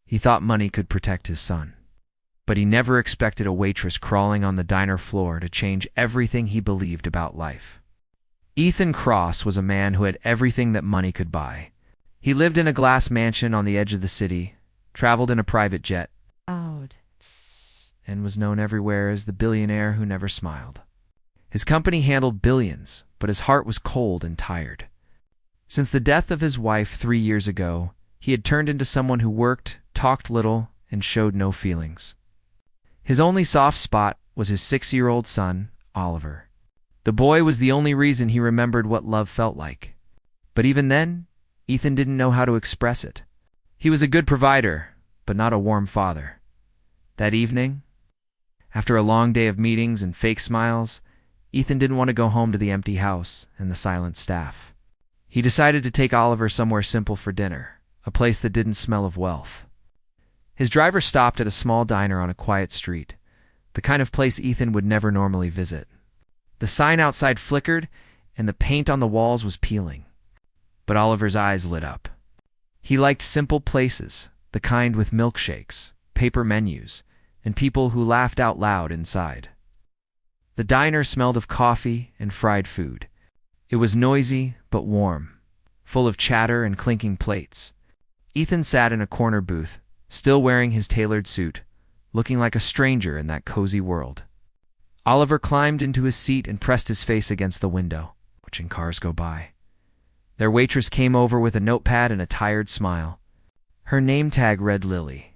He thought money could protect his son. But he never expected a waitress crawling on the diner floor to change everything he believed about life. Ethan Cross was a man who had everything that money could buy. He lived in a glass mansion on the edge of the city, traveled in a private jet, and was known everywhere as the billionaire who never smiled. His company handled billions, but his heart was cold and tired. Since the death of his wife 3 years ago, he had turned into someone who worked, talked little, and showed no feelings. His only soft spot was his 6-year-old son, Oliver. The boy was the only reason he remembered what love felt like. But even then, Ethan didn't know how to express it. He was a good provider, but not a warm father. That evening, after a long day of meetings and fake smiles, Ethan didn't want to go home to the empty house and the silent staff. He decided to take Oliver somewhere simple for dinner, a place that didn't smell of wealth. His driver stopped at a small diner on a quiet street, the kind of place Ethan would never normally visit. The sign outside flickered, and the paint on the walls was peeling. But Oliver's eyes lit up. He liked simple places, the kind with milkshakes, paper menus, and people who laughed out loud inside. The diner smelled of coffee and fried food. It was noisy but warm, full of chatter and clinking plates. Ethan sat in a corner booth, still wearing his tailored suit, looking like a stranger in that cozy world. Oliver climbed into his seat and pressed his face against the window, watching cars go by. Their waitress came over with a notepad and a tired smile. Her name tag read Lily.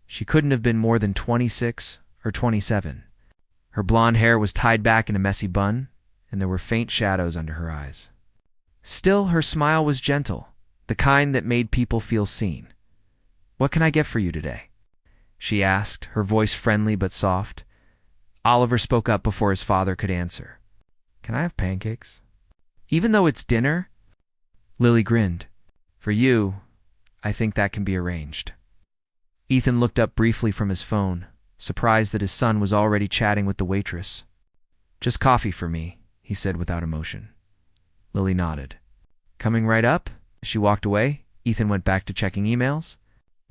She couldn't have been more than 26 or 27. Her blonde hair was tied back in a messy bun, and there were faint shadows under her eyes. Still, her smile was gentle, the kind that made people feel seen. "What can I get for you today?" she asked, her voice friendly but soft. Oliver spoke up before his father could answer. "Can I have pancakes?" "Even though it's dinner?" Lily grinned. "For you, I think that can be arranged." Ethan looked up briefly from his phone, surprised that his son was already chatting with the waitress. "Just coffee for me," he said without emotion. Lily nodded. "Coming right up?" As she walked away, Ethan went back to checking emails.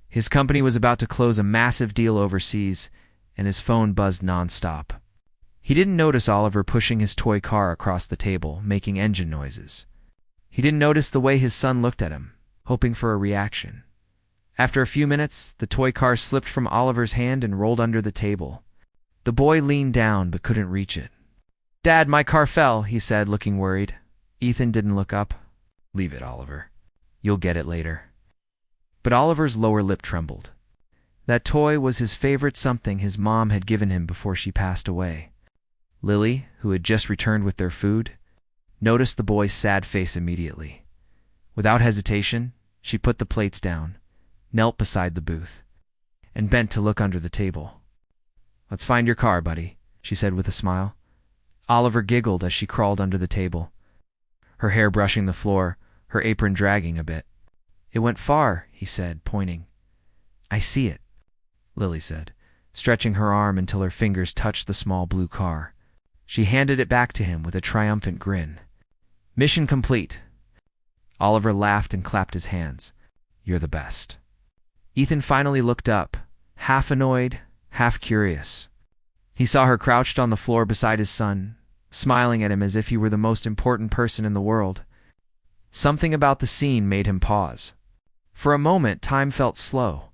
His company was about to close a massive deal overseas, and his phone buzzed nonstop. He didn't notice Oliver pushing his toy car across the table, making engine noises. He didn't notice the way his son looked at him, hoping for a reaction. After a few minutes, the toy car slipped from Oliver's hand and rolled under the table. The boy leaned down but couldn't reach it. "Dad, my car fell," he said, looking worried. Ethan didn't look up. "Leave it, Oliver. You'll get it later." But Oliver's lower lip trembled. That toy was his favorite something his mom had given him before she passed away. Lily, who had just returned with their food, noticed the boy's sad face immediately. Without hesitation, she put the plates down, knelt beside the booth, and bent to look under the table. "Let's find your car, buddy," she said with a smile. Oliver giggled as she crawled under the table, her hair brushing the floor, her apron dragging a bit. "It went far," he said, pointing. "I see it," Lily said, stretching her arm until her fingers touched the small blue car. She handed it back to him with a triumphant grin. "Mission complete." Oliver laughed and clapped his hands. "You're the best." Ethan finally looked up, half annoyed, half curious. He saw her crouched on the floor beside his son, smiling at him as if he were the most important person in the world. Something about the scene made him pause. For a moment, time felt slow.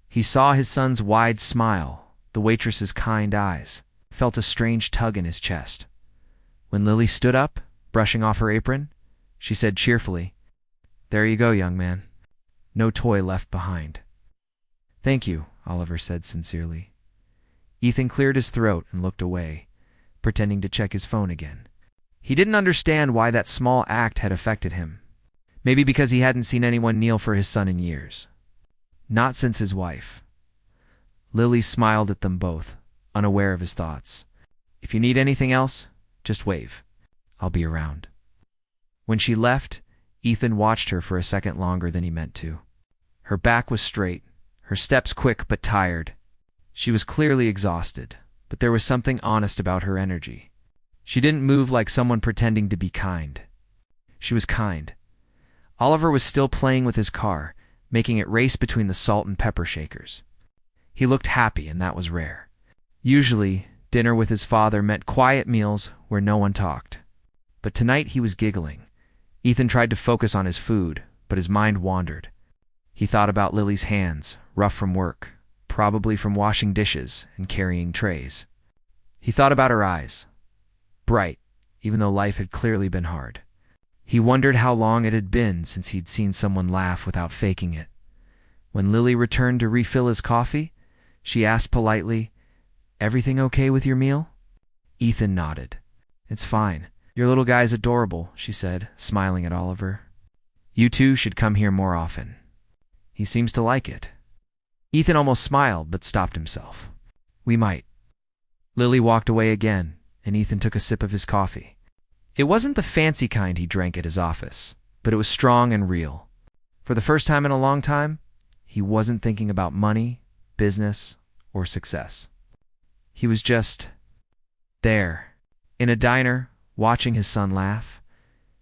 He saw his son's wide smile, the waitress's kind eyes, felt a strange tug in his chest. When Lily stood up, brushing off her apron, she said cheerfully, "There you go, young man. No toy left behind." "Thank you," Oliver said sincerely. Ethan cleared his throat and looked away, pretending to check his phone again. He didn't understand why that small act had affected him. Maybe because he hadn't seen anyone kneel for his son in years. Not since his wife. Lily smiled at them both, unaware of his thoughts. "If you need anything else, just wave. I'll be around." When she left, Ethan watched her for a second longer than he meant to. Her back was straight, her steps quick but tired. She was clearly exhausted, but there was something honest about her energy. She didn't move like someone pretending to be kind. She was kind. Oliver was still playing with his car, making it race between the salt and pepper shakers. He looked happy, and that was rare. Usually, dinner with his father meant quiet meals where no one talked. But tonight he was giggling. Ethan tried to focus on his food, but his mind wandered. He thought about Lily's hands, rough from work, probably from washing dishes and carrying trays. He thought about her eyes, bright, even though life had clearly been hard. He wondered how long it had been since he'd seen someone laugh without faking it. When Lily returned to refill his coffee, she asked politely, "Everything okay with your meal?" Ethan nodded. "It's fine. Your little guy's adorable," she said, smiling at Oliver. "You two should come here more often. He seems to like it." Ethan almost smiled, but stopped himself. "We might." Lily walked away again, and Ethan took a sip of his coffee. It wasn't the fancy kind he drank at his office, but it was strong and real. For the first time in a long time, he wasn't thinking about money, business, or success. He was just there, in a diner, watching his son laugh.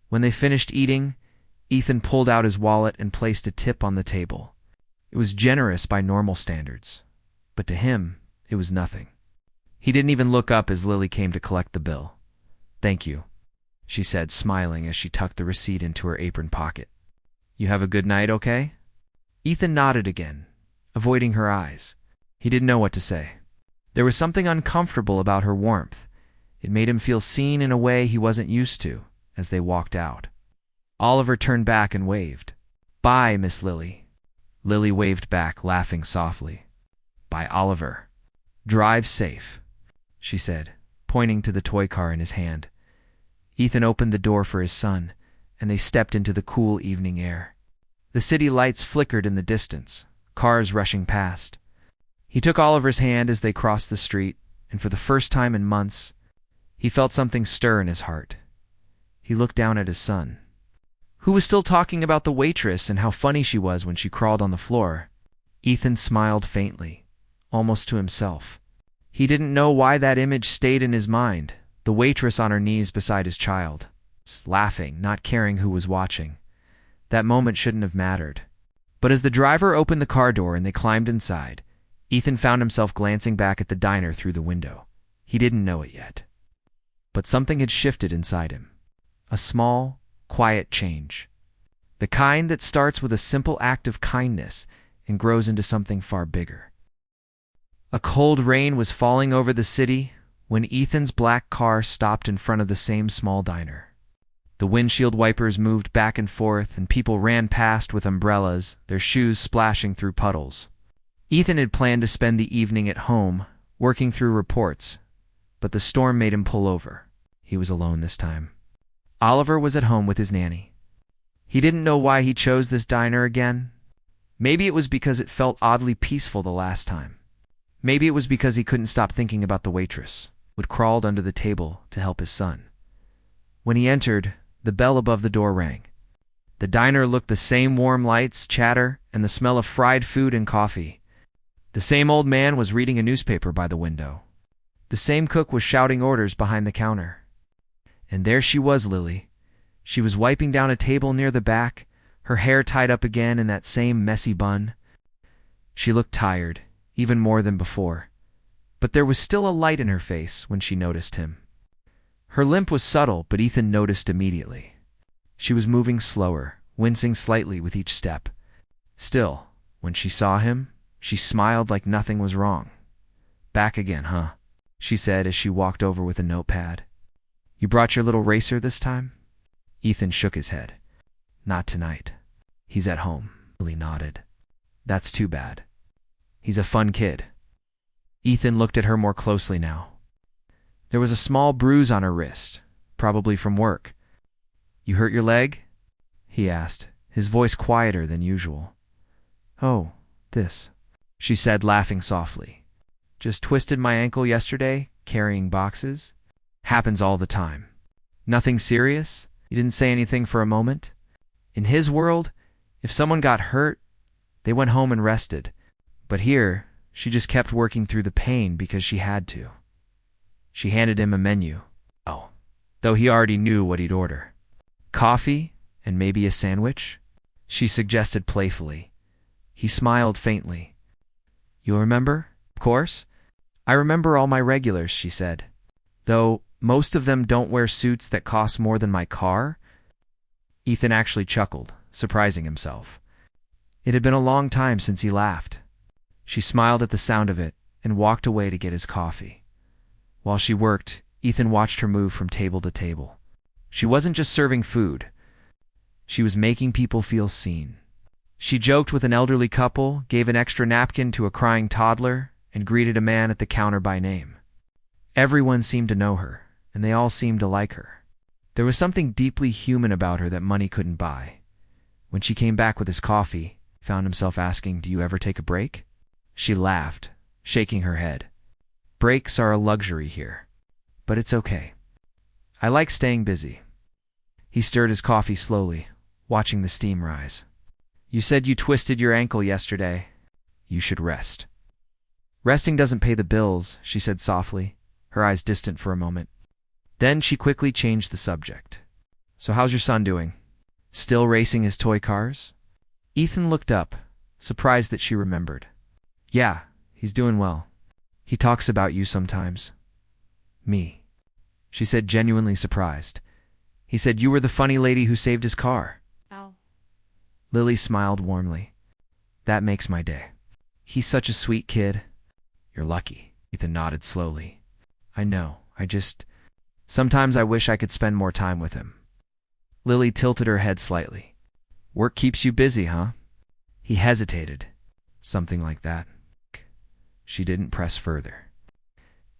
When they finished eating, Ethan pulled out his wallet and placed a tip on the table. It was generous by normal standards, but to him, it was nothing. He didn't even look up as Lily came to collect the bill. "Thank you," she said, smiling as she tucked the receipt into her apron pocket. "You have a good night, okay?" Ethan nodded again, avoiding her eyes. He didn't know what to say. There was something uncomfortable about her warmth. It made him feel seen in a way he wasn't used to as they walked out. Oliver turned back and waved. "Bye, Miss Lily." Lily waved back, laughing softly. "Bye, Oliver. Drive safe," she said, pointing to the toy car in his hand. Ethan opened the door for his son, and they stepped into the cool evening air. The city lights flickered in the distance, cars rushing past. He took Oliver's hand as they crossed the street, and for the first time in months, he felt something stir in his heart. He looked down at his son, who was still talking about the waitress and how funny she was when she crawled on the floor. Ethan smiled faintly, almost to himself. He didn't know why that image stayed in his mind, the waitress on her knees beside his child, laughing, not caring who was watching. That moment shouldn't have mattered. But as the driver opened the car door and they climbed inside, Ethan found himself glancing back at the diner through the window. He didn't know it yet. But something had shifted inside him. A small, quiet change. The kind that starts with a simple act of kindness and grows into something far bigger. A cold rain was falling over the city when Ethan's black car stopped in front of the same small diner. The windshield wipers moved back and forth, and people ran past with umbrellas, their shoes splashing through puddles. Ethan had planned to spend the evening at home, working through reports, but the storm made him pull over. He was alone this time. Oliver was at home with his nanny. He didn't know why he chose this diner again. Maybe it was because it felt oddly peaceful the last time. Maybe it was because he couldn't stop thinking about the waitress, who had crawled under the table to help his son. When he entered, the bell above the door rang. The diner looked the same: warm lights, chatter, and the smell of fried food and coffee. The same old man was reading a newspaper by the window. The same cook was shouting orders behind the counter. And there she was, Lily. She was wiping down a table near the back, her hair tied up again in that same messy bun. She looked tired, even more than before, but there was still a light in her face when she noticed him. Her limp was subtle, but Ethan noticed immediately. She was moving slower, wincing slightly with each step. Still, when she saw him, she smiled like nothing was wrong. "Back again, huh?" she said as she walked over with a notepad. "You brought your little racer this time?" Ethan shook his head. "Not tonight. He's at home." Lily nodded. "That's too bad. He's a fun kid." Ethan looked at her more closely now. There was a small bruise on her wrist, probably from work. "You hurt your leg?" he asked, his voice quieter than usual. "Oh, this," she said, laughing softly. "Just twisted my ankle yesterday, carrying boxes. Happens all the time. Nothing serious?" He didn't say anything for a moment. In his world, if someone got hurt, they went home and rested. But here, she just kept working through the pain because she had to. She handed him a menu. Though he already knew what he'd order. "Coffee and maybe a sandwich?" she suggested playfully. He smiled faintly. "You'll remember?" "Of course. I remember all my regulars," she said. "Though most of them don't wear suits that cost more than my car." Ethan actually chuckled, surprising himself. It had been a long time since he laughed. She smiled at the sound of it and walked away to get his coffee. While she worked, Ethan watched her move from table to table. She wasn't just serving food. She was making people feel seen. She joked with an elderly couple, gave an extra napkin to a crying toddler, and greeted a man at the counter by name. Everyone seemed to know her, and they all seemed to like her. There was something deeply human about her that money couldn't buy. When she came back with his coffee, he found himself asking, "Do you ever take a break?" She laughed, shaking her head. "Breaks are a luxury here, but it's okay. I like staying busy." He stirred his coffee slowly, watching the steam rise. "You said you twisted your ankle yesterday. You should rest." "Resting doesn't pay the bills," she said softly, her eyes distant for a moment. Then she quickly changed the subject. "So how's your son doing? Still racing his toy cars?" Ethan looked up, surprised that she remembered. "Yeah, he's doing well. He talks about you sometimes." "Me?" she said, genuinely surprised. "He said you were the funny lady who saved his car." Oh. Lily smiled warmly. "That makes my day. He's such a sweet kid." "You're lucky," Ethan nodded slowly. "I know, sometimes I wish I could spend more time with him." Lily tilted her head slightly. "Work keeps you busy, huh?" He hesitated. "Something like that." She didn't press further.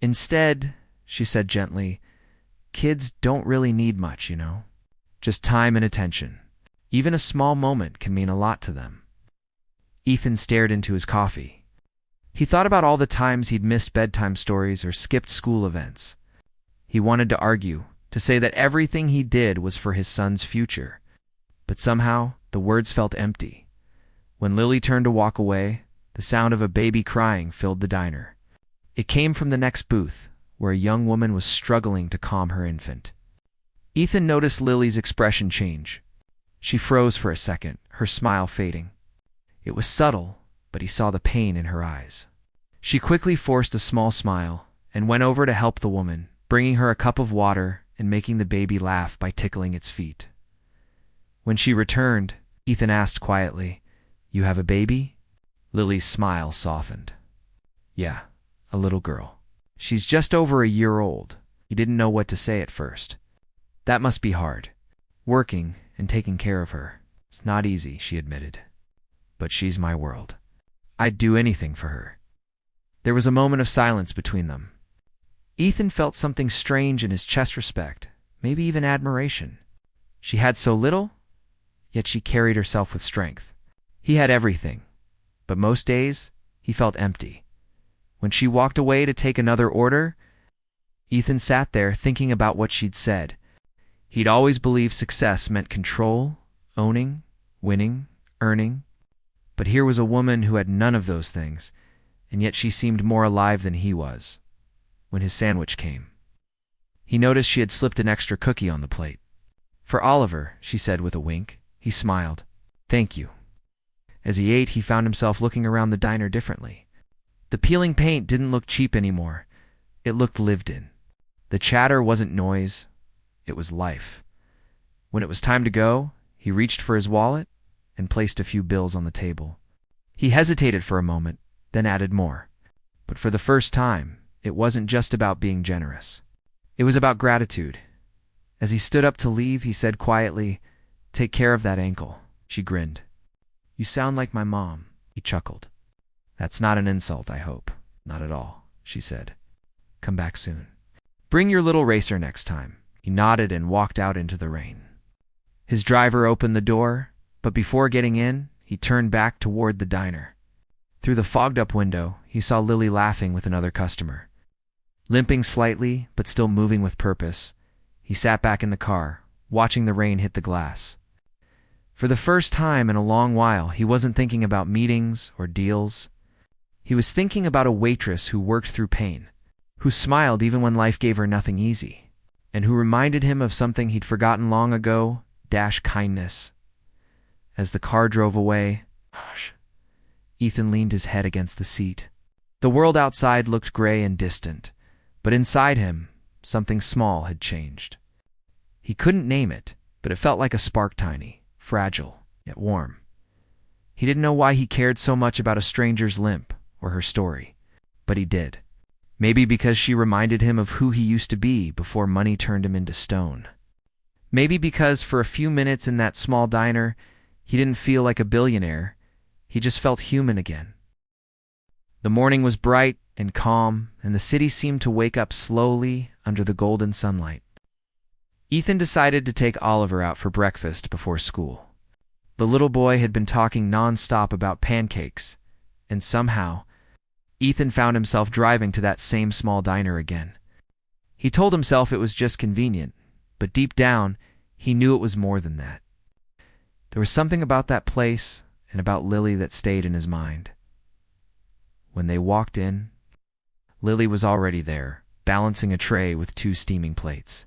"Instead," she said gently, "kids don't really need much, you know? Just time and attention. Even a small moment can mean a lot to them." Ethan stared into his coffee. He thought about all the times he'd missed bedtime stories or skipped school events. He wanted to argue, to say that everything he did was for his son's future. But somehow, the words felt empty. When Lily turned to walk away, the sound of a baby crying filled the diner. It came from the next booth, where a young woman was struggling to calm her infant. Ethan noticed Lily's expression change. She froze for a second, her smile fading. It was subtle, but he saw the pain in her eyes. She quickly forced a small smile and went over to help the woman, bringing her a cup of water and making the baby laugh by tickling its feet. When she returned, Ethan asked quietly, "You have a baby?" Lily's smile softened. "Yeah, a little girl. She's just over a year old." He didn't know what to say at first. "That must be hard. Working and taking care of her. It's not easy," she admitted. "But she's my world. I'd do anything for her." There was a moment of silence between them. Ethan felt something strange in his chest, respect, maybe even admiration. She had so little, yet she carried herself with strength. He had everything, but most days he felt empty. When she walked away to take another order, Ethan sat there thinking about what she'd said. He'd always believed success meant control, owning, winning, earning. But here was a woman who had none of those things, and yet she seemed more alive than he was. When his sandwich came, he noticed she had slipped an extra cookie on the plate. "For Oliver," she said with a wink. He smiled. "Thank you." As he ate, he found himself looking around the diner differently. The peeling paint didn't look cheap anymore. It looked lived in. The chatter wasn't noise. It was life. When it was time to go, he reached for his wallet and placed a few bills on the table. He hesitated for a moment, then added more. But for the first time, it wasn't just about being generous. It was about gratitude. As he stood up to leave, he said quietly, "Take care of that ankle." She grinned. "You sound like my mom," he chuckled. "That's not an insult, I hope." "Not at all," she said. "Come back soon. Bring your little racer next time." He nodded and walked out into the rain. His driver opened the door, but before getting in, he turned back toward the diner. Through the fogged-up window, he saw Lily laughing with another customer. Limping slightly, but still moving with purpose, he sat back in the car, watching the rain hit the glass. For the first time in a long while, he wasn't thinking about meetings or deals. He was thinking about a waitress who worked through pain, who smiled even when life gave her nothing easy, and who reminded him of something he'd forgotten long ago, kindness. As the car drove away, Ethan leaned his head against the seat. The world outside looked gray and distant, but inside him, something small had changed. He couldn't name it, but it felt like a spark, tiny, fragile, yet warm. He didn't know why he cared so much about a stranger's limp or her story, but he did. Maybe because she reminded him of who he used to be before money turned him into stone. Maybe because for a few minutes in that small diner, he didn't feel like a billionaire. He just felt human again. The morning was bright and calm, and the city seemed to wake up slowly under the golden sunlight. Ethan decided to take Oliver out for breakfast before school. The little boy had been talking non-stop about pancakes, and somehow, Ethan found himself driving to that same small diner again. He told himself it was just convenient, but deep down, he knew it was more than that. There was something about that place and about Lily that stayed in his mind. When they walked in, Lily was already there, balancing a tray with 2 steaming plates.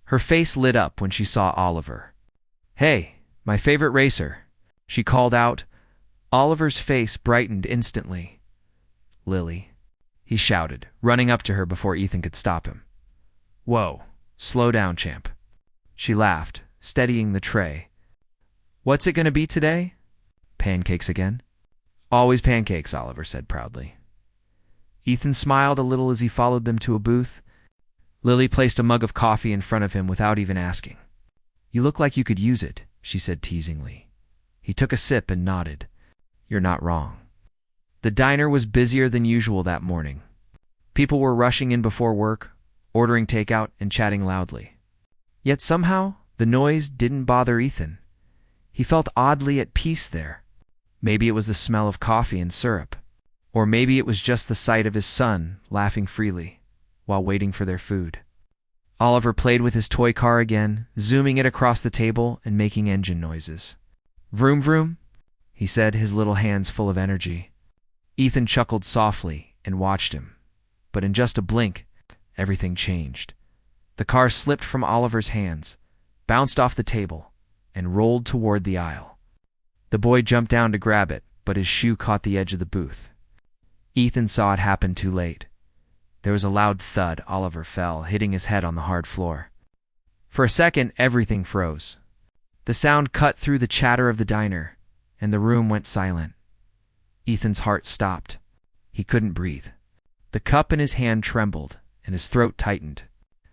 Her face lit up when she saw Oliver. "Hey, my favorite racer," she called out. Oliver's face brightened instantly. "Lily," he shouted, running up to her before Ethan could stop him. "Whoa, slow down, champ." She laughed, steadying the tray. "What's it going to be today?" "Pancakes again?" "Always pancakes," Oliver said proudly. Ethan smiled a little as he followed them to a booth. Lily placed a mug of coffee in front of him without even asking. "You look like you could use it," she said teasingly. He took a sip and nodded. "You're not wrong." The diner was busier than usual that morning. People were rushing in before work, ordering takeout and chatting loudly. Yet somehow, the noise didn't bother Ethan. He felt oddly at peace there. Maybe it was the smell of coffee and syrup, or maybe it was just the sight of his son laughing freely while waiting for their food. Oliver played with his toy car again, zooming it across the table and making engine noises. "Vroom vroom," he said, his little hands full of energy. Ethan chuckled softly and watched him, but in just a blink, everything changed. The car slipped from Oliver's hands, bounced off the table, and rolled toward the aisle. The boy jumped down to grab it, but his shoe caught the edge of the booth. Ethan saw it happen too late. There was a loud thud. Oliver fell, hitting his head on the hard floor. For a second, everything froze. The sound cut through the chatter of the diner, and the room went silent. Ethan's heart stopped. He couldn't breathe. The cup in his hand trembled, and his throat tightened.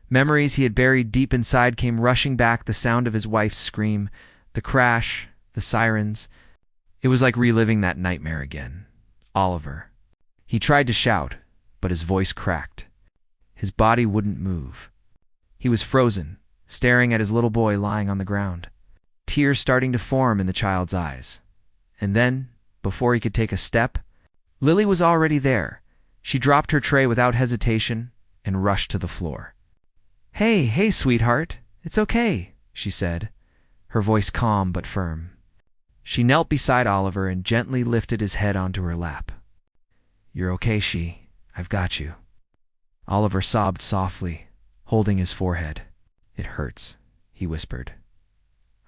Memories he had buried deep inside came rushing back, the sound of his wife's scream, the crash, the sirens. It was like reliving that nightmare again. Oliver. He tried to shout, but his voice cracked. His body wouldn't move. He was frozen, staring at his little boy lying on the ground, tears starting to form in the child's eyes. And then, before he could take a step, Lily was already there. She dropped her tray without hesitation and rushed to the floor. Hey, sweetheart, it's okay," she said, her voice calm but firm. She knelt beside Oliver and gently lifted his head onto her lap. "You're okay, I've got you." Oliver sobbed softly, holding his forehead. "It hurts," he whispered.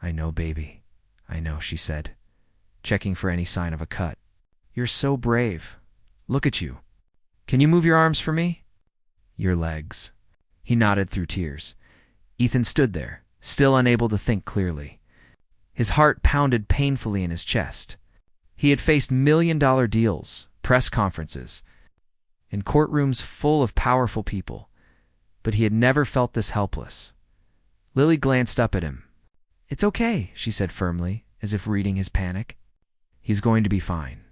"I know, baby. I know," she said, checking for any sign of a cut. "You're so brave. Look at you. Can you move your arms for me?" "Your legs." He nodded through tears. Ethan stood there, still unable to think clearly. His heart pounded painfully in his chest. He had faced million-dollar deals, press conferences, and courtrooms full of powerful people, but he had never felt this helpless. Lily glanced up at him. "It's okay," she said firmly, as if reading his panic. "He's going to be fine."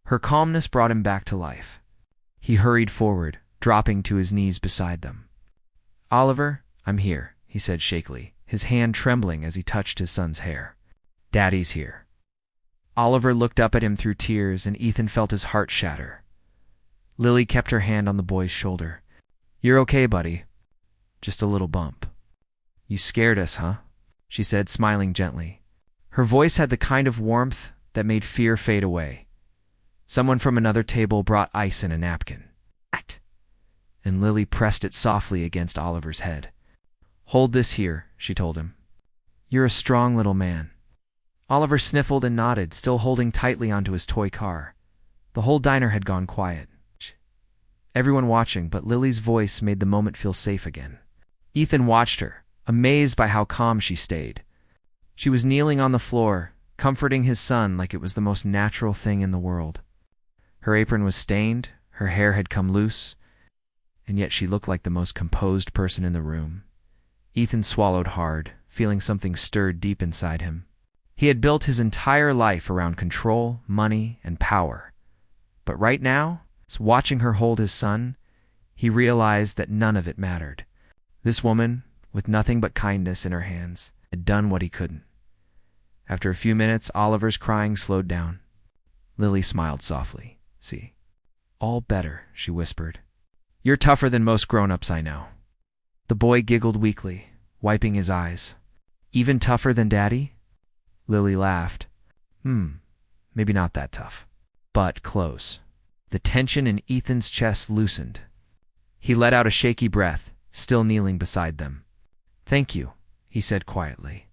Her calmness brought him back to life. He hurried forward, dropping to his knees beside them. "Oliver, I'm here," he said shakily, his hand trembling as he touched his son's hair. "Daddy's here." Oliver looked up at him through tears, and Ethan felt his heart shatter. Lily kept her hand on the boy's shoulder. "You're okay, buddy. Just a little bump." "You scared us, huh?" she said, smiling gently. Her voice had the kind of warmth that made fear fade away. Someone from another table brought ice in a napkin. And Lily pressed it softly against Oliver's head. "Hold this here," she told him. "You're a strong little man." Oliver sniffled and nodded, still holding tightly onto his toy car. The whole diner had gone quiet. Everyone watching, but Lily's voice made the moment feel safe again. Ethan watched her, amazed by how calm she stayed. She was kneeling on the floor, comforting his son like it was the most natural thing in the world. Her apron was stained, her hair had come loose, and yet she looked like the most composed person in the room. Ethan swallowed hard, feeling something stirred deep inside him. He had built his entire life around control, money, and power. But right now, watching her hold his son, he realized that none of it mattered. This woman, with nothing but kindness in her hands, had done what he couldn't. After a few minutes, Oliver's crying slowed down. Lily smiled softly. "See, all better," she whispered. "You're tougher than most grown-ups I know." The boy giggled weakly, wiping his eyes. "Even tougher than Daddy?" Lily laughed. Maybe not that tough, but close." The tension in Ethan's chest loosened. He let out a shaky breath, still kneeling beside them. "Thank you," he said quietly.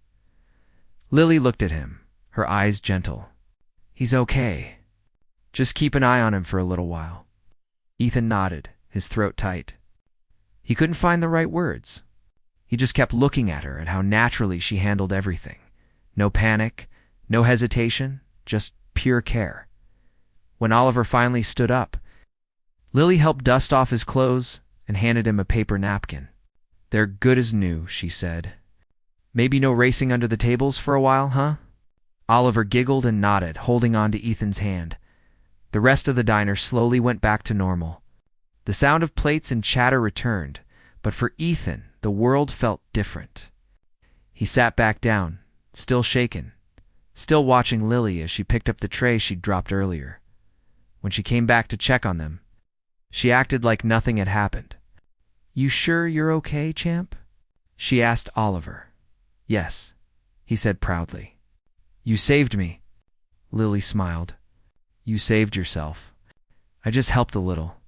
Lily looked at him, her eyes gentle. "He's okay. Just keep an eye on him for a little while." Ethan nodded, his throat tight. He couldn't find the right words. He just kept looking at her, at how naturally she handled everything. No panic, no hesitation, just pure care. When Oliver finally stood up, Lily helped dust off his clothes and handed him a paper napkin. "They're good as new," she said. "Maybe no racing under the tables for a while, huh?" Oliver giggled and nodded, holding on to Ethan's hand. The rest of the diner slowly went back to normal. The sound of plates and chatter returned, but for Ethan, the world felt different. He sat back down, still shaken, still watching Lily as she picked up the tray she'd dropped earlier. When she came back to check on them, she acted like nothing had happened. "You sure you're okay, champ?" she asked Oliver. "Yes," he said proudly. "You saved me." Lily smiled. "You saved yourself. I just helped a little."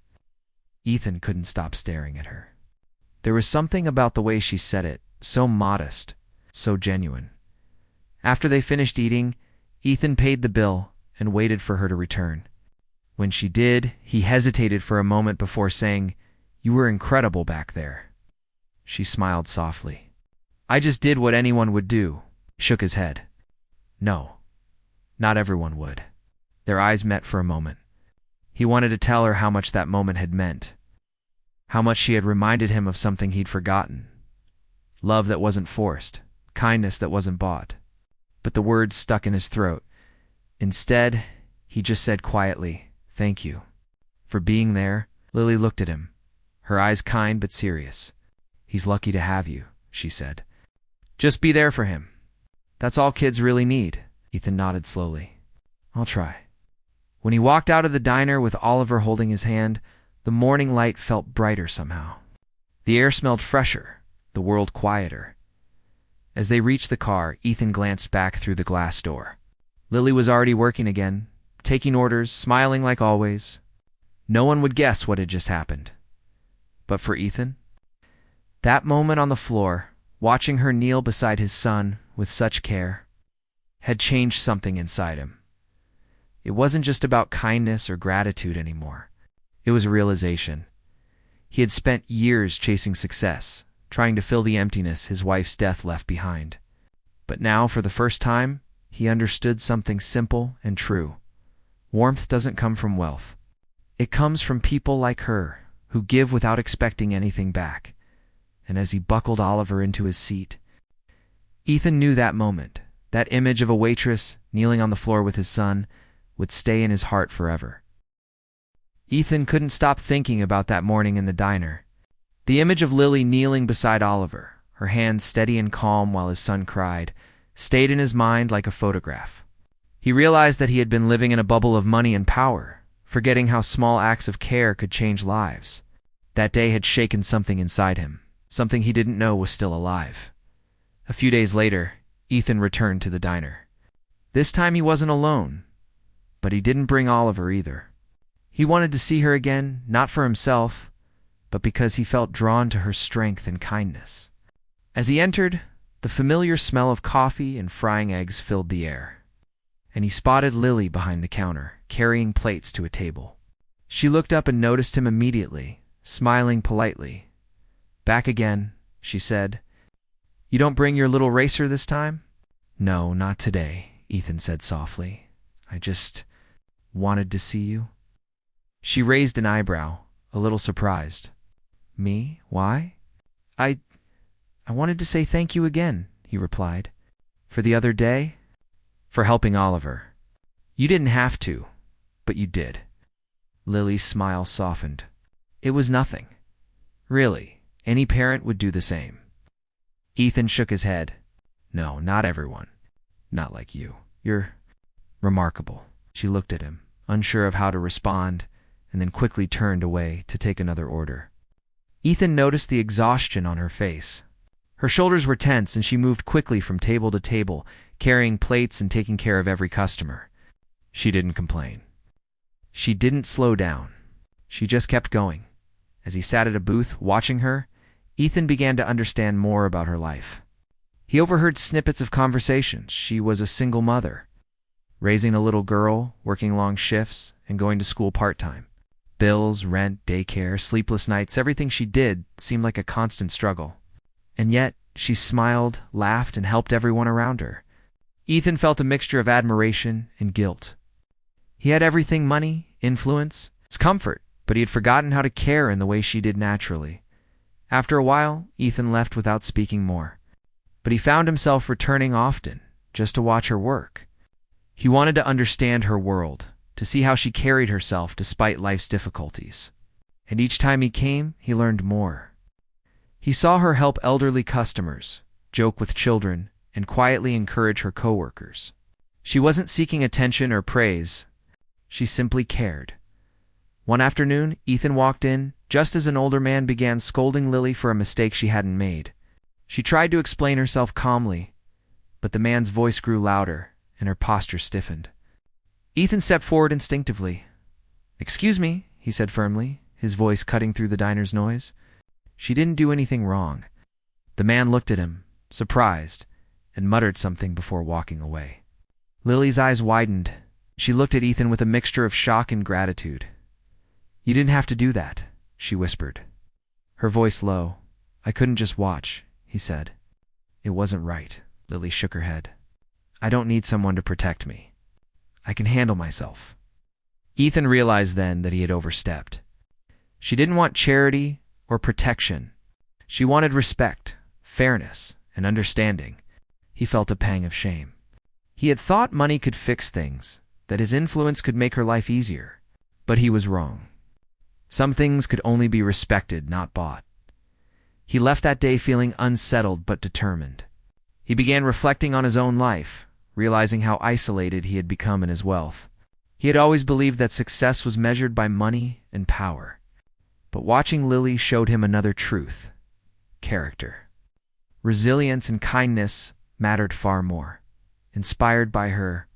Ethan couldn't stop staring at her. There was something about the way she said it, so modest, so genuine. After they finished eating, Ethan paid the bill and waited for her to return. When she did, he hesitated for a moment before saying, "You were incredible back there." She smiled softly. "I just did what anyone would do." He shook his head. "No, not everyone would." Their eyes met for a moment. He wanted to tell her how much that moment had meant, how much she had reminded him of something he'd forgotten. Love that wasn't forced, kindness that wasn't bought. But the words stuck in his throat. Instead, he just said quietly, "Thank you for being there." Lily looked at him, her eyes kind but serious. "He's lucky to have you," she said. "Just be there for him. That's all kids really need." Ethan nodded slowly. "I'll try." When he walked out of the diner with Oliver holding his hand, the morning light felt brighter somehow. The air smelled fresher, the world quieter. As they reached the car, Ethan glanced back through the glass door. Lily was already working again, taking orders, smiling like always. No one would guess what had just happened. But for Ethan, that moment on the floor, watching her kneel beside his son with such care, had changed something inside him. It wasn't just about kindness or gratitude anymore. It was a realization. He had spent years chasing success, trying to fill the emptiness his wife's death left behind. But now, for the first time, he understood something simple and true. Warmth doesn't come from wealth. It comes from people like her, who give without expecting anything back. And as he buckled Oliver into his seat, Ethan knew that moment, that image of a waitress kneeling on the floor with his son, would stay in his heart forever. Ethan couldn't stop thinking about that morning in the diner. The image of Lily kneeling beside Oliver, her hands steady and calm while his son cried, stayed in his mind like a photograph. He realized that he had been living in a bubble of money and power, forgetting how small acts of care could change lives. That day had shaken something inside him, something he didn't know was still alive. A few days later, Ethan returned to the diner. This time he wasn't alone, but he didn't bring Oliver either. He wanted to see her again, not for himself, but because he felt drawn to her strength and kindness. As he entered, the familiar smell of coffee and frying eggs filled the air. and he spotted Lily behind the counter, carrying plates to a table. She looked up and noticed him immediately, smiling politely. "Back again," she said. "You don't bring your little racer this time?" "No, not today," Ethan said softly. "I just wanted to see you." She raised an eyebrow, a little surprised. "Me? Why?" I wanted to say thank you again," he replied. "For the other day?" "For helping Oliver." "You didn't have to, but you did." Lily's smile softened. "It was nothing. Really, any parent would do the same." Ethan shook his head. "No, not everyone. Not like you. You're remarkable." She looked at him, unsure of how to respond, and then quickly turned away to take another order. Ethan noticed the exhaustion on her face. Her shoulders were tense, and she moved quickly from table to table, carrying plates and taking care of every customer. She didn't complain. She didn't slow down. She just kept going. As he sat at a booth, watching her, Ethan began to understand more about her life. He overheard snippets of conversations. She was a single mother, raising a little girl, working long shifts, and going to school part-time. Bills, rent, daycare, sleepless nights, everything she did seemed like a constant struggle. And yet, she smiled, laughed, and helped everyone around her. Ethan felt a mixture of admiration and guilt. He had everything: money, influence, comfort, but he had forgotten how to care in the way she did naturally. After a while, Ethan left without speaking more. But he found himself returning often, just to watch her work. He wanted to understand her world, to see how she carried herself despite life's difficulties. And each time he came, he learned more. He saw her help elderly customers, joke with children, and quietly encourage her coworkers. She wasn't seeking attention or praise. She simply cared. One afternoon, Ethan walked in just as an older man began scolding Lily for a mistake she hadn't made. She tried to explain herself calmly, but the man's voice grew louder and her posture stiffened. Ethan stepped forward instinctively. "Excuse me," he said firmly, his voice cutting through the diner's noise. "She didn't do anything wrong." The man looked at him, surprised, and muttered something before walking away. Lily's eyes widened. She looked at Ethan with a mixture of shock and gratitude. "You didn't have to do that," she whispered, her voice low. "I couldn't just watch," he said. "It wasn't right." Lily shook her head. "I don't need someone to protect me. I can handle myself." Ethan realized then that he had overstepped. She didn't want charity or protection. She wanted respect, fairness, and understanding. He felt a pang of shame. He had thought money could fix things, that his influence could make her life easier. But he was wrong. Some things could only be respected, not bought. He left that day feeling unsettled but determined. He began reflecting on his own life, realizing how isolated he had become in his wealth. He had always believed that success was measured by money and power. But watching Lily showed him another truth: character. Resilience and kindness mattered far more. Inspired by her,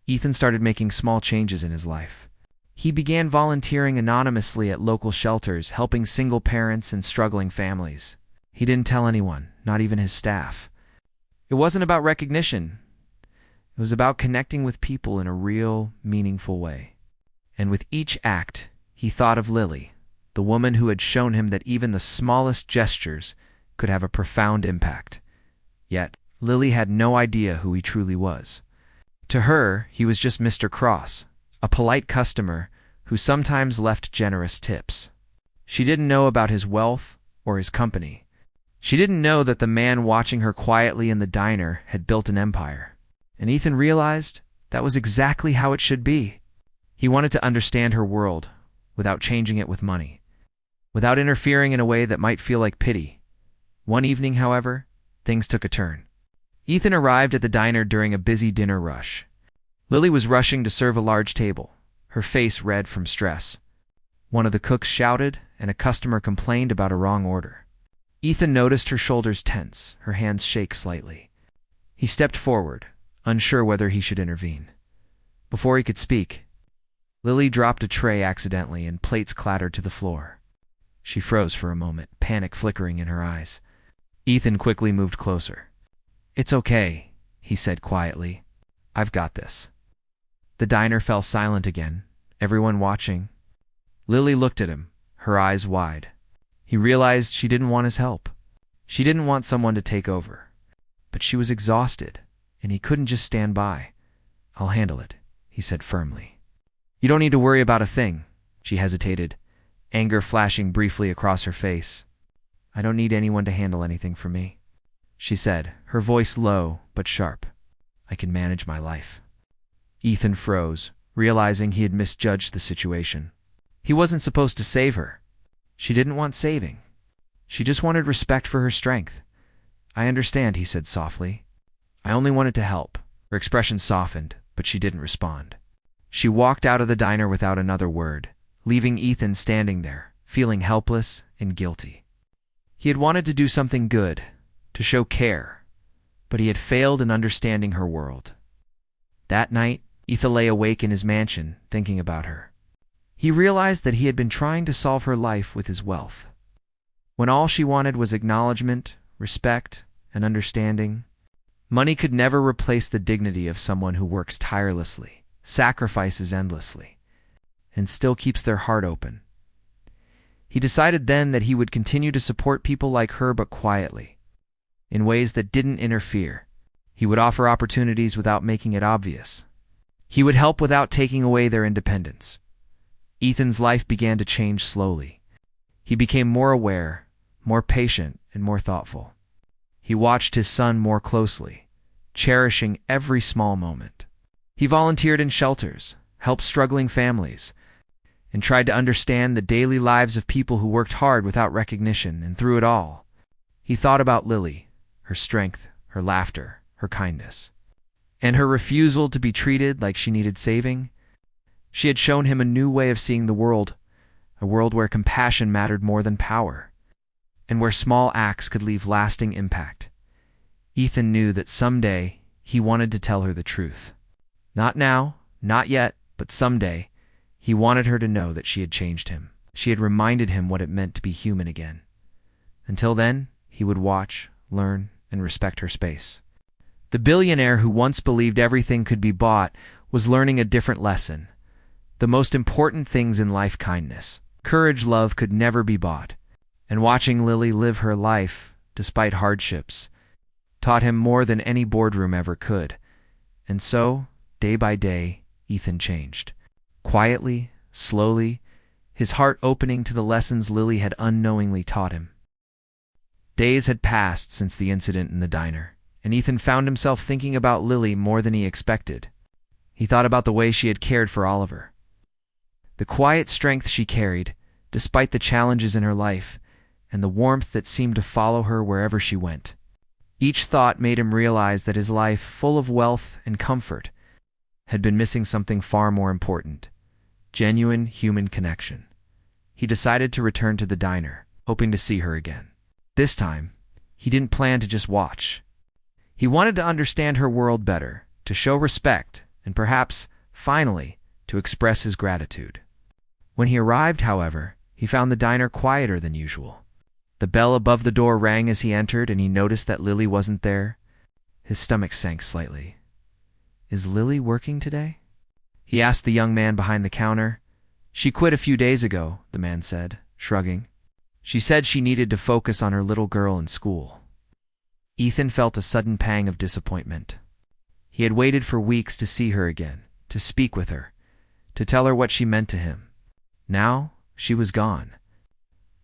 Ethan started making small changes in his life. He began volunteering anonymously at local shelters, helping single parents and struggling families. He didn't tell anyone, not even his staff. It wasn't about recognition. It was about connecting with people in a real, meaningful way. And with each act, he thought of Lily, the woman who had shown him that even the smallest gestures could have a profound impact. Yet, Lily had no idea who he truly was. To her, he was just Mr. Cross, a polite customer who sometimes left generous tips. She didn't know about his wealth or his company. She didn't know that the man watching her quietly in the diner had built an empire. And Ethan realized that was exactly how it should be. He wanted to understand her world without changing it with money, without interfering in a way that might feel like pity. One evening, however, things took a turn. Ethan arrived at the diner during a busy dinner rush. Lily was rushing to serve a large table, her face red from stress. One of the cooks shouted, and a customer complained about a wrong order. Ethan noticed her shoulders tense, her hands shake slightly. He stepped forward, unsure whether he should intervene. Before he could speak, Lily dropped a tray accidentally and plates clattered to the floor. She froze for a moment, panic flickering in her eyes. Ethan quickly moved closer. "It's okay," he said quietly. "I've got this." The diner fell silent again, everyone watching. Lily looked at him, her eyes wide. He realized she didn't want his help. She didn't want someone to take over. But she was exhausted, and he couldn't just stand by. "I'll handle it," he said firmly. "You don't need to worry about a thing," she hesitated, anger flashing briefly across her face. "I don't need anyone to handle anything for me," she said, her voice low but sharp. "I can manage my life." Ethan froze, realizing he had misjudged the situation. He wasn't supposed to save her. She didn't want saving. She just wanted respect for her strength. "I understand," he said softly. "I only wanted to help." Her expression softened, but she didn't respond. She walked out of the diner without another word, leaving Ethan standing there, feeling helpless and guilty. He had wanted to do something good, to show care, but he had failed in understanding her world. That night, Ethan lay awake in his mansion, thinking about her. He realized that he had been trying to solve her life with his wealth, when all she wanted was acknowledgement, respect, and understanding. Money could never replace the dignity of someone who works tirelessly, sacrifices endlessly, and still keeps their heart open. He decided then that he would continue to support people like her, but quietly, in ways that didn't interfere. He would offer opportunities without making it obvious. He would help without taking away their independence. Ethan's life began to change slowly. He became more aware, more patient, and more thoughtful. He watched his son more closely, cherishing every small moment. He volunteered in shelters, helped struggling families, and tried to understand the daily lives of people who worked hard without recognition. And through it all, he thought about Lily, her strength, her laughter, her kindness, and her refusal to be treated like she needed saving. She had shown him a new way of seeing the world, a world where compassion mattered more than power, and where small acts could leave lasting impact. Ethan knew that someday he wanted to tell her the truth. Not now, not yet, but someday. He wanted her to know that she had changed him. She had reminded him what it meant to be human again. Until then, he would watch, learn, and respect her space. The billionaire who once believed everything could be bought was learning a different lesson. The most important things in life, kindness, courage, love, could never be bought. And watching Lily live her life, despite hardships, taught him more than any boardroom ever could. And so, day by day, Ethan changed. Quietly, slowly, his heart opening to the lessons Lily had unknowingly taught him. Days had passed since the incident in the diner, and Ethan found himself thinking about Lily more than he expected. He thought about the way she had cared for Oliver, the quiet strength she carried, despite the challenges in her life, and the warmth that seemed to follow her wherever she went. Each thought made him realize that his life, full of wealth and comfort, had been missing something far more important: genuine human connection. He decided to return to the diner, hoping to see her again. This time, he didn't plan to just watch. He wanted to understand her world better, to show respect, and perhaps, finally, to express his gratitude. When he arrived, however, he found the diner quieter than usual. The bell above the door rang as he entered, and he noticed that Lily wasn't there. His stomach sank slightly. "Is Lily working today?" he asked the young man behind the counter. "She quit a few days ago," the man said, shrugging. "She said she needed to focus on her little girl in school." Ethan felt a sudden pang of disappointment. He had waited for weeks to see her again, to speak with her, to tell her what she meant to him. Now, she was gone.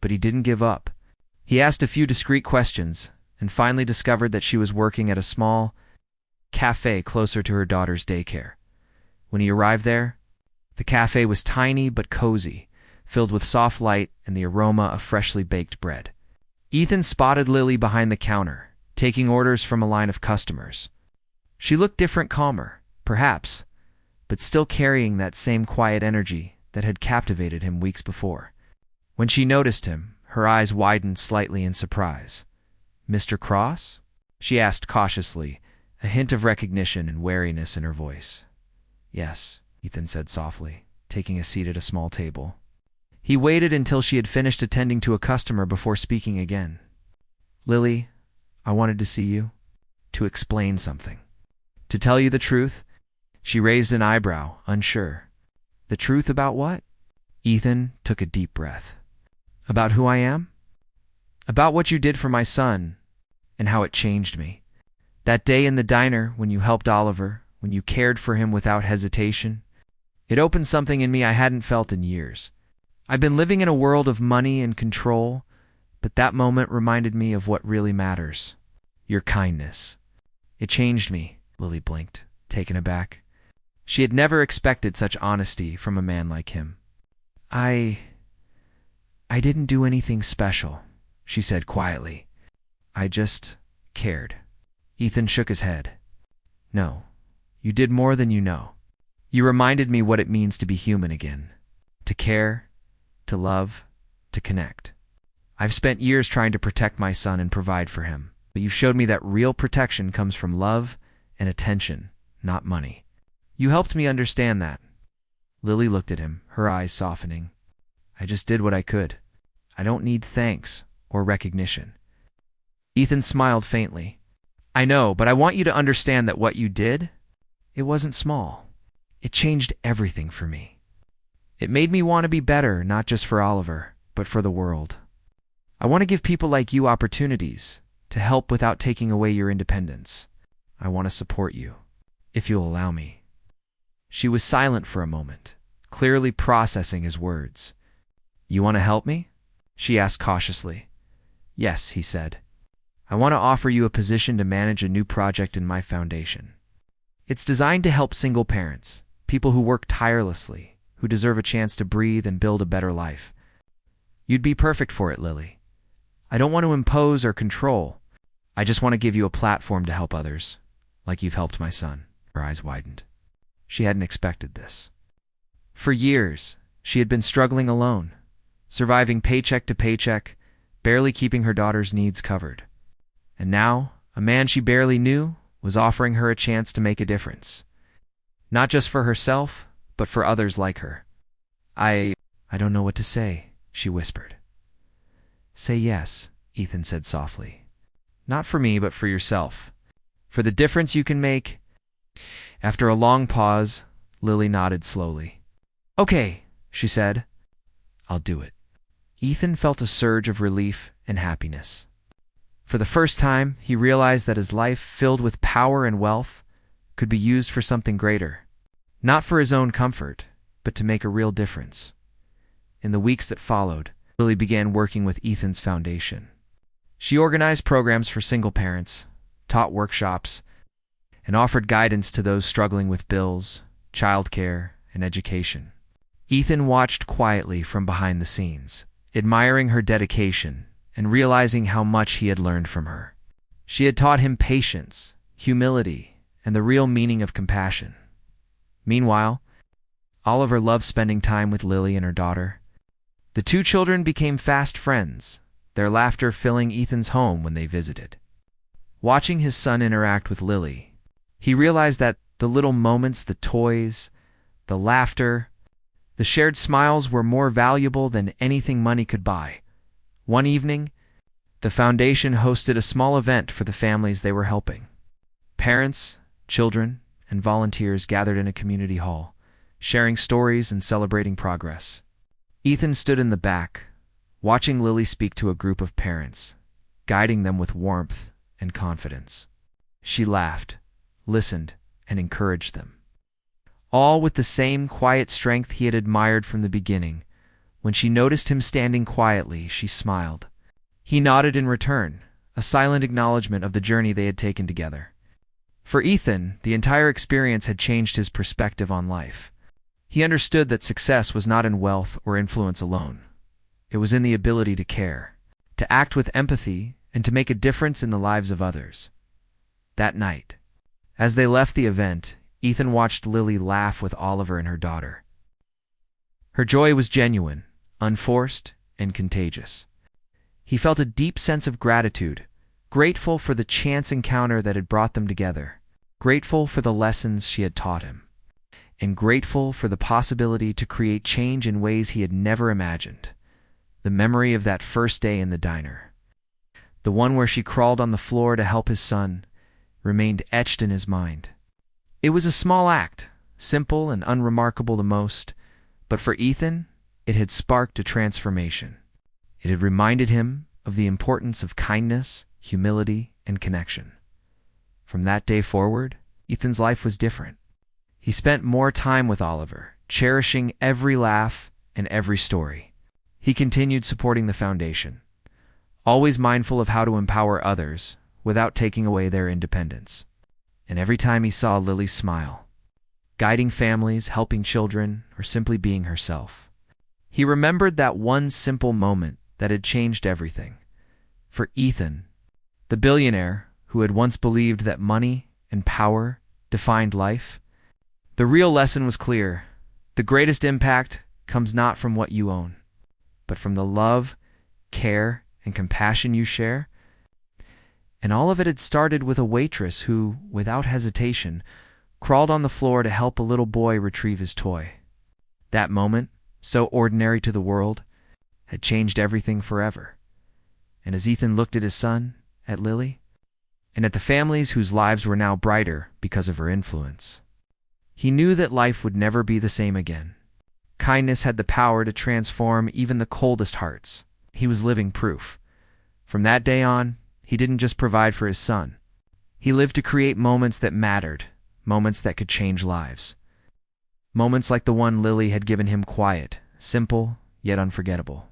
But he didn't give up. He asked a few discreet questions, and finally discovered that she was working at a small cafe closer to her daughter's daycare. When he arrived there, the cafe was tiny but cozy, filled with soft light and the aroma of freshly baked bread. Ethan spotted Lily behind the counter, taking orders from a line of customers. She looked different, calmer, perhaps, but still carrying that same quiet energy that had captivated him weeks before. When she noticed him, her eyes widened slightly in surprise. "Mr. Cross?" she asked cautiously, a hint of recognition and wariness in her voice. "Yes," Ethan said softly, taking a seat at a small table. He waited until she had finished attending to a customer before speaking again. "Lily, I wanted to see you, to explain something. To tell you the truth, She raised an eyebrow, unsure. The truth about what? Ethan took a deep breath. About who I am? About what you did for my son, and how it changed me. That day in the diner when you helped Oliver, when you cared for him without hesitation, it opened something in me I hadn't felt in years. I've been living in a world of money and control, but that moment reminded me of what really matters. Your kindness. It changed me, Lily blinked, taken aback. She had never expected such honesty from a man like him. I didn't do anything special, she said quietly. I just cared. Ethan shook his head. No, you did more than you know. You reminded me what it means to be human again. To care, to love, to connect. I've spent years trying to protect my son and provide for him, but you've showed me that real protection comes from love and attention, not money. You helped me understand that. Lily looked at him, her eyes softening. I just did what I could. I don't need thanks or recognition. Ethan smiled faintly. I know, but I want you to understand that what you did, it wasn't small. It changed everything for me. It made me want to be better, not just for Oliver, but for the world. I want to give people like you opportunities to help without taking away your independence. I want to support you, if you'll allow me. She was silent for a moment, clearly processing his words. You want to help me? She asked cautiously. Yes, he said. I want to offer you a position to manage a new project in my foundation. It's designed to help single parents, people who work tirelessly, who deserve a chance to breathe and build a better life. You'd be perfect for it, Lily. I don't want to impose or control. I just want to give you a platform to help others, like you've helped my son. Her eyes widened. She hadn't expected this. For years, she had been struggling alone, surviving paycheck to paycheck, barely keeping her daughter's needs covered. And now, a man she barely knew was offering her a chance to make a difference. Not just for herself, but for others like her. I don't know what to say, she whispered. Say yes, Ethan said softly. Not for me, but for yourself. For the difference you can make. After a long pause, Lily nodded slowly. Okay, she said. I'll do it. Ethan felt a surge of relief and happiness. For the first time, he realized that his life, filled with power and wealth, could be used for something greater. Not for his own comfort, but to make a real difference. In the weeks that followed, Lily began working with Ethan's foundation. She organized programs for single parents, taught workshops, and offered guidance to those struggling with bills, childcare, and education. Ethan watched quietly from behind the scenes, admiring her dedication and realizing how much he had learned from her. She had taught him patience, humility, and the real meaning of compassion. Meanwhile, Oliver loved spending time with Lily and her daughter. The two children became fast friends, their laughter filling Ethan's home when they visited. Watching his son interact with Lily, he realized that the little moments, the toys, the laughter, the shared smiles were more valuable than anything money could buy. One evening, the foundation hosted a small event for the families they were helping. Parents, children, and volunteers gathered in a community hall, sharing stories and celebrating progress. Ethan stood in the back, watching Lily speak to a group of parents, guiding them with warmth and confidence. She laughed, listened, and encouraged them. All with the same quiet strength he had admired from the beginning. When she noticed him standing quietly, she smiled. He nodded in return, a silent acknowledgement of the journey they had taken together. For Ethan, the entire experience had changed his perspective on life. He understood that success was not in wealth or influence alone. It was in the ability to care, to act with empathy, and to make a difference in the lives of others. That night, as they left the event, Ethan watched Lily laugh with Oliver and her daughter. Her joy was genuine, unforced, and contagious. He felt a deep sense of gratitude, grateful for the chance encounter that had brought them together, grateful for the lessons she had taught him, and grateful for the possibility to create change in ways he had never imagined. The memory of that first day in the diner, the one where she crawled on the floor to help his son, remained etched in his mind. It was a small act, simple and unremarkable the most, but for Ethan, it had sparked a transformation. It had reminded him of the importance of kindness, humility, and connection. From that day forward, Ethan's life was different. He spent more time with Oliver, cherishing every laugh and every story. He continued supporting the foundation, always mindful of how to empower others without taking away their independence. And every time he saw Lily smile, guiding families, helping children, or simply being herself, he remembered that one simple moment that had changed everything. For Ethan, the billionaire who had once believed that money and power defined life, the real lesson was clear. The greatest impact comes not from what you own, but from the love, care, and compassion you share. And all of it had started with a waitress who, without hesitation, crawled on the floor to help a little boy retrieve his toy. That moment, so ordinary to the world, had changed everything forever. And as Ethan looked at his son, at Lily, and at the families whose lives were now brighter because of her influence, he knew that life would never be the same again. Kindness had the power to transform even the coldest hearts. He was living proof. From that day on, he didn't just provide for his son. He lived to create moments that mattered, moments that could change lives. Moments like the one Lily had given him, quiet, simple, yet unforgettable.